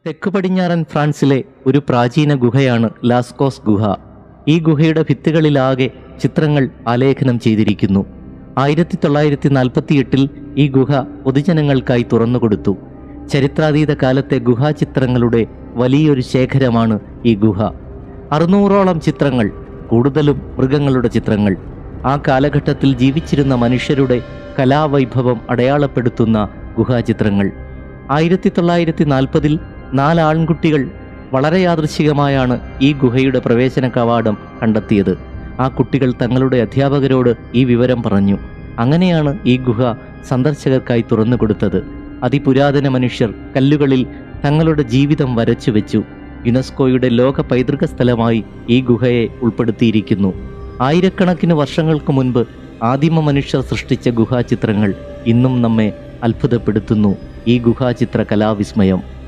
തെക്ക് പടിഞ്ഞാറൻ ഫ്രാൻസിലെ ഒരു പ്രാചീന ഗുഹയാണ് ലാസ്കോസ് ഗുഹ. ഈ ഗുഹയുടെ ഭിത്തികളിലാകെ ചിത്രങ്ങൾ ആലേഖനം ചെയ്തിരിക്കുന്നു. 1948 ഈ ഗുഹ പൊതുജനങ്ങൾക്കായി തുറന്നുകൊടുത്തു. ചരിത്രാതീത കാലത്തെ ഗുഹാചിത്രങ്ങളുടെ വലിയൊരു ശേഖരമാണ് ഈ ഗുഹ. 600ഓളം ചിത്രങ്ങൾ, കൂടുതലും മൃഗങ്ങളുടെ ചിത്രങ്ങൾ. ആ കാലഘട്ടത്തിൽ ജീവിച്ചിരുന്ന മനുഷ്യരുടെ കലാവൈഭവം അടയാളപ്പെടുത്തുന്ന ഗുഹാചിത്രങ്ങൾ. 1940 4 ആൺകുട്ടികൾ വളരെ യാദൃശ്ചികമായാണ് ഈ ഗുഹയുടെ പ്രവേശന കവാടം കണ്ടെത്തിയത്. ആ കുട്ടികൾ തങ്ങളുടെ അധ്യാപകരോട് ഈ വിവരം പറഞ്ഞു. അങ്ങനെയാണ് ഈ ഗുഹ സന്ദർശകർക്കായി തുറന്നു കൊടുത്തത്. അതിപുരാതന മനുഷ്യർ കല്ലുകളിൽ തങ്ങളുടെ ജീവിതം വരച്ചു വെച്ചു. യുനെസ്കോയുടെ ലോക പൈതൃക സ്ഥലമായി ഈ ഗുഹയെ ഉൾപ്പെടുത്തിയിരിക്കുന്നു. ആയിരക്കണക്കിന് വർഷങ്ങൾക്ക് മുൻപ് ആദിമ മനുഷ്യർ സൃഷ്ടിച്ച ഗുഹാചിത്രങ്ങൾ ഇന്നും നമ്മെ അത്ഭുതപ്പെടുത്തുന്നു. ഈ ഗുഹാചിത്ര കലാവിസ്മയം